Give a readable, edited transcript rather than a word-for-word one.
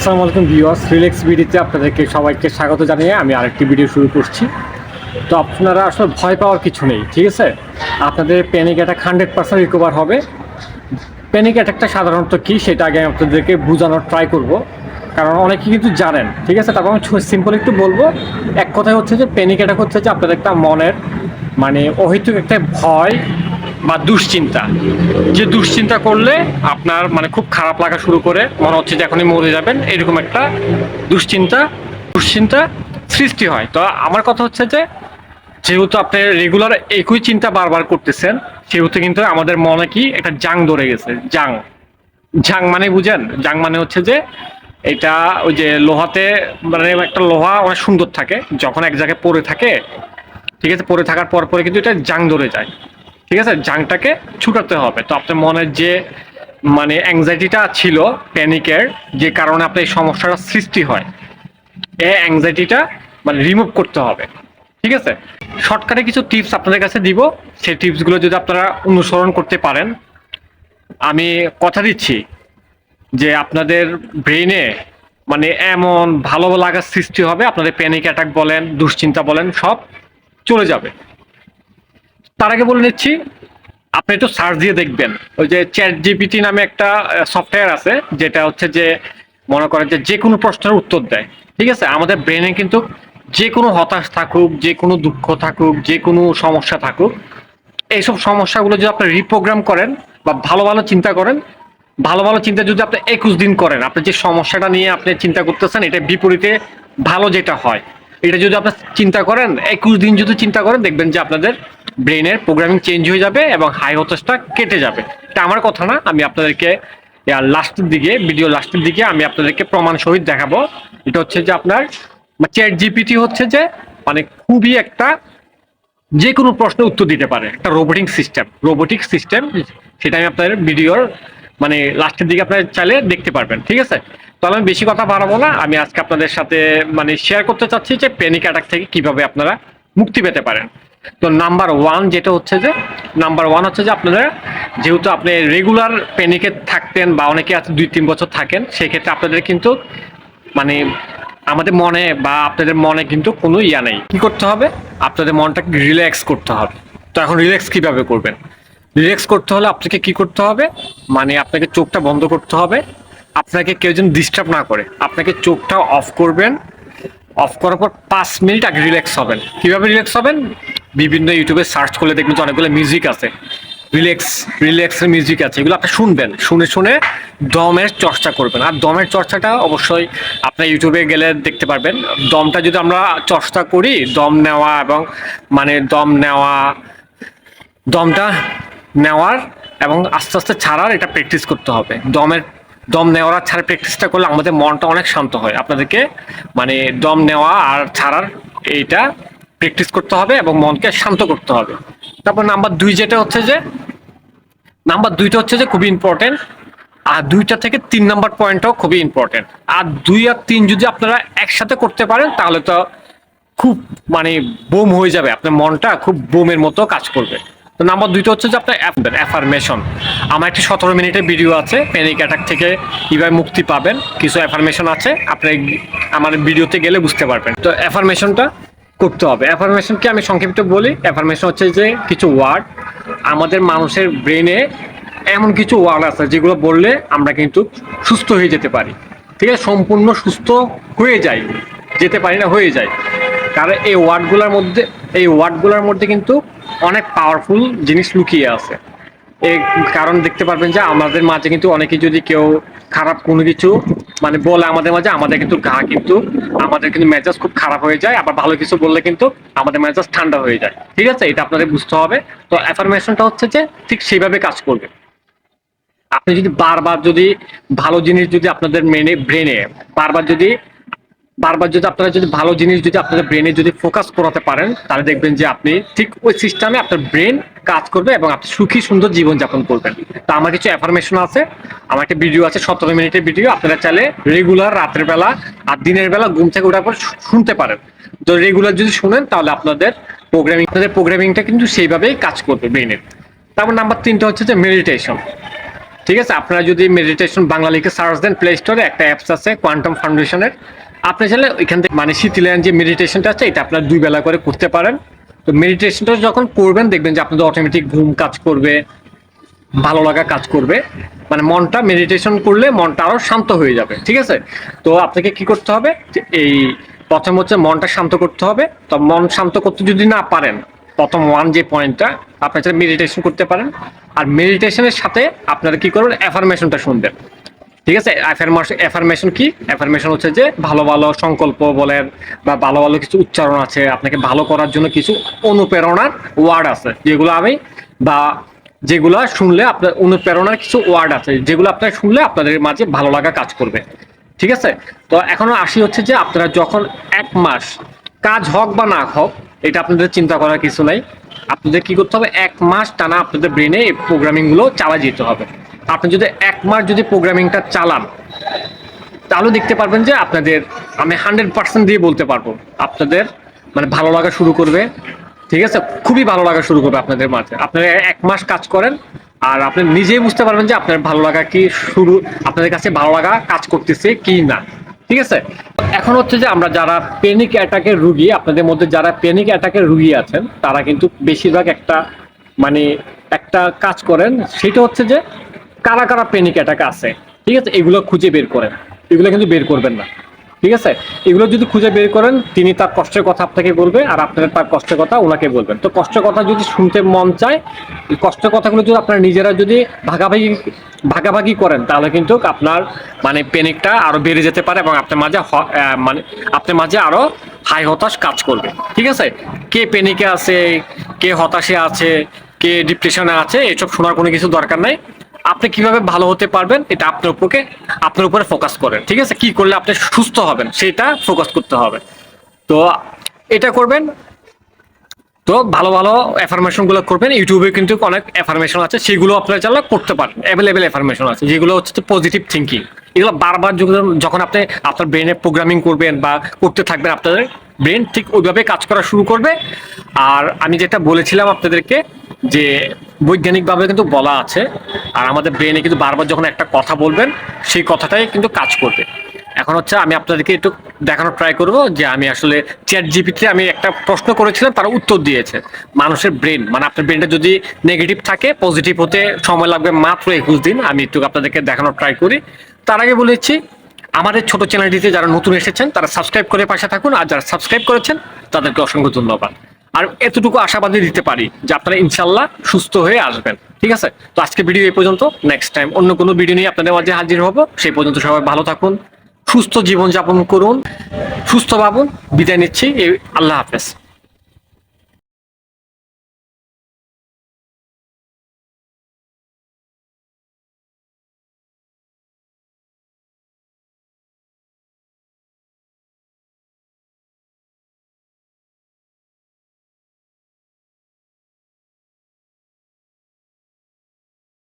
আসসালামু আলাইকুম viewers, relax ভিডিওতে আপনাদেরকে সবাইকে স্বাগত জানিয়ে আমি আরেকটি ভিডিও শুরু করছি। তো আপনারা আসলে ভয় পাওয়ার কিছু নেই, ঠিক আছে? আপনাদের প্যানিক অ্যাটাক 100% রিকভার হবে। প্যানিক অ্যাটাকটা সাধারণত কী সেটা আগে আমি আপনাদেরকে বোঝানোর ট্রাই করব, কারণ অনেকে কিন্তু জানেন, ঠিক আছে? তারপর আমি সিম্পল একটু বলবো। এক কথায় হচ্ছে যে প্যানিক অ্যাটাক হচ্ছে যে আপনাদের একটা মনের অহেতুক একটা ভয় বা দুশ্চিন্তা, যে দুশ্চিন্তা করলে আপনার খুব খারাপ লাগা শুরু করে, মনে হচ্ছে যে এখনই মরে যাবেন, এরকম একটা দুশ্চিন্তা সৃষ্টি হয়। তো আমার কথা হচ্ছে যে যেহেতু আপনি রেগুলার একই চিন্তা বারবার করতেছেন, সেহেতু কিন্তু আমাদের মনে কি একটা জাং ধরে গেছে। জাং জাং মানে বুঝেন? জাং মানে হচ্ছে যে এটা ওই যে লোহাতে, একটা লোহা অনেক সুন্দর থাকে, যখন এক জায়গায় পড়ে থাকে, ঠিক আছে, পড়ে থাকার পর পরে কিন্তু এটা জাং ধরে যায়, ঠিক আছে? জাংটাকে ছুটাতে হবে। তো আপনার মনের যে অ্যাংজাইটিটা ছিল, প্যানিকের যে কারণে আপনার এই সমস্যাটা সৃষ্টি হয়, এই অ্যাংজাইটিটা রিমুভ করতে হবে, ঠিক আছে? শর্টকাটে কিছু টিপস আপনাদের কাছে দিব। সেই টিপসগুলো যদি আপনারা অনুসরণ করতে পারেন, আমি কথা দিচ্ছি যে আপনাদের ব্রেইনে এমন ভালো লাগার সৃষ্টি হবে, আপনাদের প্যানিক অ্যাটাক বলেন, দুশ্চিন্তা বলেন, সব চলে যাবে। তার আগে বলে নিচ্ছি, আপনি একটু সার্চ দিয়ে দেখবেন, ওই যে চ্যাট জিপিটি নামে একটা সফটওয়্যার আছে, যেটা হচ্ছে যে মনে করেন যে কোনো প্রশ্নের উত্তর দেয়, ঠিক আছে? আমাদের ব্রেনে কিন্তু যে কোনো হতাশ থাকুক, যে কোনো দুঃখ থাকুক, যে কোনো সমস্যা থাকুক, এইসব সমস্যাগুলো যদি আপনি রিপ্রোগ্রাম করেন বা ভালো ভালো চিন্তা করেন, ভালো ভালো চিন্তা যদি আপনি 21 দিন করেন, আপনি যে সমস্যাটা নিয়ে আপনি চিন্তা করতেছেন, এটা বিপরীতে ভালো যেটা হয়, এটা যদি আপনি চিন্তা করেন, 21 দিন যদি চিন্তা করেন, দেখবেন যে আপনাদের ব্রেনের প্রোগ্রামিং চেঞ্জ হয়ে যাবে এবং হাই হতাশটা কেটে যাবে। এটা আমার কথা না, আমি আপনাদেরকে লাস্টের দিকে, ভিডিও লাস্টের দিকে আমি আপনাদেরকে প্রমাণ সহিত দেখাবো। এটা হচ্ছে যে আপনার চ্যাট জিপিটি হচ্ছে যে খুবই একটা যে কোনো প্রশ্নের উত্তর দিতে পারে, একটা রোবোটিক সিস্টেম। সেটা আমি আপনাদের ভিডিওর লাস্টের দিকে আপনারা চাইলে দেখতে পারবেন, ঠিক আছে? তাহলে আমি বেশি কথা বাড়াবো না, আমি আজকে আপনাদের সাথে শেয়ার করতে চাচ্ছি যে প্যানিক অ্যাটাক থেকে কিভাবে আপনারা মুক্তি পেতে পারেন। তো নাম্বার ওয়ান হচ্ছে যে আপনারা, যেহেতু আপনি রেগুলার প্যানিকে থাকতেন বা অনেকে আছে 2-3 বছর থাকেন, সেক্ষেত্রে আপনাদের কিন্তু আমাদের মনে বা আপনাদের মনে কিন্তু কোনো নেই। কি করতে হবে? আপনাদের মনটাকে রিল্যাক্স করতে হবে। তো এখন রিল্যাক্স কিভাবে করবেন? রিল্যাক্স করতে হলে আপনাকে কি করতে হবে? আপনাকে চোখটা বন্ধ করতে হবে। আপনাকে কেউ যেন ডিস্টার্ব না করে, আপনাকে চোখটা অফ করবেন। অফ করার পর 5 মিনিট আগে রিল্যাক্স হবেন। কিভাবে রিল্যাক্স হবেন? বিভিন্ন ইউটিউবে সার্চ করলে দেখবেন যে অনেকগুলো মিউজিক আছে, রিল্যাক্সের মিউজিক আছে, এগুলো আপনি শুনবেন। শুনে শুনে দমের চর্চা করবেন। আর দমের চর্চাটা অবশ্যই আপনি ইউটিউবে গেলে দেখতে পারবেন। দমটা যদি আমরা চর্চা করি, দম নেওয়া এবং দমটা নেওয়ার এবং আস্তে আস্তে ছাড়ার, এটা প্র্যাকটিস করতে হবে। দম নেওয়ার আর ছাড়ার প্র্যাকটিসটা করলে আমাদের মনটা অনেক শান্ত হয়। আপনাদেরকে দম নেওয়া আর ছাড়ার এইটা প্র্যাকটিস করতে হবে এবং মনকে শান্ত করতে হবে। তারপর নাম্বার দুইটা হচ্ছে যে খুবই ইম্পর্টেন্ট। আর 2টা থেকে 3 নাম্বার পয়েন্টটাও খুবই ইম্পর্টেন্ট। আর 2 আর 3 যদি আপনারা একসাথে করতে পারেন, তাহলে তো খুব বোম হয়ে যাবে, আপনার মনটা খুব বোমের মতো কাজ করবে। তো নাম্বার 2টা হচ্ছে যে আপনার অ্যাফার্মেশন। আমার একটি 17 মিনিটের ভিডিও আছে, প্যানিক অ্যাটাক থেকে কিভাবে মুক্তি পাবেন, কিছু অ্যাফার্মেশন আছে, আপনি আমার ভিডিওতে গেলে বুঝতে পারবেন। তো অ্যাফার্মেশনটা করতে হবে। অ্যাফার্মেশনকে আমি সংক্ষিপ্ত বলি। অ্যাফার্মেশন হচ্ছে যে কিছু ওয়ার্ড, আমাদের মানুষের ব্রেনে এমন কিছু ওয়ার্ড আছে যেগুলো বললে আমরা কিন্তু সুস্থ হয়ে যেতে পারি, ঠিক আছে? সম্পূর্ণ সুস্থ যেতে পারি না, হয়ে যায়। কারণ এই ওয়ার্ডগুলোর মধ্যে কিন্তু অনেক পাওয়ারফুল জিনিস লুকিয়ে আছে। এই কারণ দেখতে পারবেন যে আমাদের মাঝে কিন্তু অনেকে, যদি কেউ খারাপ কোনো কিছু বলে আমাদের মাঝে, আমাদের কিন্তু মেজাজ খুব খারাপ হয়ে যায়। আবার ভালো কিছু বললে কিন্তু আমাদের মেজাজ ঠান্ডা হয়ে যায়, ঠিক আছে? এটা আপনাদের বুঝতে হবে। তো অ্যাফার্মেশনটা হচ্ছে যে ঠিক সেইভাবে কাজ করবে। আপনি যদি বারবার ভালো জিনিস যদি আপনাদের ব্রেনে আপনারা যদি ভালো জিনিস যদি আপনাদের ব্রেনে যদি ফোকাস করাতে পারেন, তাহলে দেখবেন যে আপনি ঠিক ওই সিস্টেমে আপনার ব্রেন কাজ করবে এবং আপনি সুখী সুন্দর জীবন যাপন করবেন। তো আমার কিছু অ্যাফার্মেশন আছে, আমার একটা ভিডিও আছে 17 মিনিটের ভিডিও, আপনারা চাইলে রেগুলার রাতের বেলা আর দিনের বেলা ঘুম থেকে ওঠার পর শুনতে পারেন। তো রেগুলার যদি শুনেন, তাহলে আপনাদের প্রোগ্রামিংটা কিন্তু সেইভাবেই কাজ করবে ব্রেনের। তারপর নাম্বার 3টা হচ্ছে যে মেডিটেশন, ঠিক আছে, আপনারা যদি মেডিটেশন বাংলা লিখে সার্চ দেন প্লে স্টোরে একটা অ্যাপস আছে কোয়ান্টাম ফাউন্ডেশনের, আপনি চাইলে ওইখান থেকে মানে শীতলায়ন যে মেডিটেশনটা আছে এটা আপনার 2 বেলা করে করতে পারেন। তো মেডিটেশনটা যখন করবেন দেখবেন যে আপনাদের অটোমেটিক ঘুম কাজ করবে, ভালো লাগা কাজ করবে, মানে মনটা মেডিটেশন করলে মনটা আরো শান্ত হয়ে যাবে। ঠিক আছে, তো আপনাকে কি করতে হবে, এই প্রথম হচ্ছে মনটা শান্ত করতে হবে। তো মন শান্ত করতে যদি না পারেন, প্রথম যে পয়েন্টটা আপনার সাথে মেডিটেশন করতে পারেন। আর মেডিটেশনের সাথে আপনারা কি করবেন, অ্যাফার্মেশনটা শুনবেন। ঠিক আছে, অ্যাফার্মেশন কি, অ্যাফার্মেশন হচ্ছে যে ভালো ভালো সংকল্প বলেন বা ভালো ভালো কিছু উচ্চারণ আছে, আপনাকে ভালো করার জন্য কিছু অনুপ্রেরণার ওয়ার্ড আছে যেগুলো আমি বা যেগুলো শুনলে আপনার অনুপ্রেরণার কিছু ওয়ার্ড আছে যেগুলো আপনারা শুনলে আপনাদের মাঝে ভালো লাগা কাজ করবে। ঠিক আছে, তো এখনো আসি হচ্ছে যে আপনারা যখন 1 মাস কাজ হোক বা না হোক এটা আপনাদের চিন্তা করার কিছু নাই। আপনাদের কি করতে হবে, 1 মাস টানা আপনাদের ব্রেনে এই প্রোগ্রামিং গুলো চালা যেতে হবে। আপনি যদি 1 মাস যদি প্রোগ্রামিংটা চালান তাহলে দেখতে পারবেন যে আপনাদের, আমি 100% দিয়ে বলতে পারবো, আপনাদের মানে ভালো লাগা শুরু করবে। ঠিক আছে, খুবই ভালো লাগা শুরু করবে আপনাদের মাঝে। আপনারা 1 মাস কাজ করেন আর আপনি নিজেই বুঝতে পারবেন যে আপনার ভালো লাগা কি শুরু, আপনাদের কাছে ভালো লাগা কাজ করতেছে কি না। ঠিক আছে, এখন হচ্ছে যে আমরা যারা প্যানিক অ্যাটাকের রুগী, আপনাদের মধ্যে যারা প্যানিক অ্যাটাকের রুগী আছেন তারা কিন্তু বেশিরভাগ মানে একটা কাজ করেন, সেটা হচ্ছে যে কারা কারা প্যানিক অ্যাটাক আছে। ঠিক আছে, এগুলো খুঁজে বের করেন, এগুলো কিন্তু বের করবেন না। ঠিক আছে, এগুলো যদি খুঁজে বের করেন তিনি তার কষ্টের কথা আপনাকে বলবে আর আপনারা তার কষ্টের কথা ওনাকে বলবেন। তো কষ্টের কথা যদি শুনতে মন চায়, এই কষ্টের কথাগুলো যদি আপনারা নিজেরা যদি ভাগাভাগি করেন তাহলে কিন্তু আপনার মানে প্যানিকটা আরো বেড়ে যেতে পারে এবং আপনার মাঝে মানে আপনার মাঝে আরো হাই হতাশ কাজ করবে। ঠিক আছে, কে প্যানিকে আছে, কে হতাশে আছে, কে ডিপ্রেশনে আছে, এসব শোনার কোনো কিছু দরকার নাই। আপনি কিভাবে ভালো হতে পারবেন এটা আপনার উপরে ফোকাস করেন। ঠিক আছে, কি করলে আপনি সুস্থ হবেন সেটা ফোকাস করতে হবে। তো এটা করবেন। তো ভালো ভালো অ্যাফার্মেশন গুলো করবেন। ইউটিউবে কিন্তু অনেক অ্যাফার্মেশন আছে, সেগুলো আপনারা চাইলে করতে পারেন। অ্যাভেলেবেল অ্যাফার্মেশন আছে যেগুলো হচ্ছে পজিটিভ থিঙ্কিং। এগুলো বারবার যখন আপনি আপনার ব্রেনে প্রোগ্রামিং করবেন বা করতে থাকবেন, আপনাদের ব্রেন ঠিক ওইভাবে কাজ করা শুরু করবে। আর আমি যেটা বলেছিলাম আপনাদেরকে যে বৈজ্ঞানিকভাবে কিন্তু বলা আছে, আর আমাদের ব্রেনে কিন্তু বারবার যখন একটা কথা বলবেন সেই কথাটাই কিন্তু কাজ করবে। এখন হচ্ছে আমি আপনাদেরকে একটু দেখানোর ট্রাই করব যে আমি আসলে চ্যাট জিপিটিতে আমি একটা প্রশ্ন করেছিলাম, তারা উত্তর দিয়েছে। মানুষের ব্রেন মানে আপনার ব্রেনটা যদি নেগেটিভ থাকে পজিটিভ হতে সময় লাগবে মাত্র 21 দিন। আমি একটু আপনাদেরকে দেখানোর ট্রাই করি। তার আগে বলেছি আমাদের ছোট চ্যানেলটিতে যারা নতুন এসেছেন তারা সাবস্ক্রাইব করে পাশে থাকুন, আর যারা সাবস্ক্রাইব করেছেন তাদেরকে অসংখ্য ধন্যবাদ। আর এতটুকু আশাবাদী দিতে পারি যে আপনারা ইনশাল্লাহ সুস্থ হয়ে আসবেন। ঠিক আছে, তো আজকে ভিডিও এই পর্যন্ত। নেক্সট টাইম অন্য কোনো ভিডিও নিয়ে আপনাদের মাঝে হাজির হব। সেই পর্যন্ত সবাই ভালো থাকুন, সুস্থ জীবন যাপন করুন, সুস্থ ভাবুন। বিদায় নিচ্ছি, আল্লাহ হাফেজ।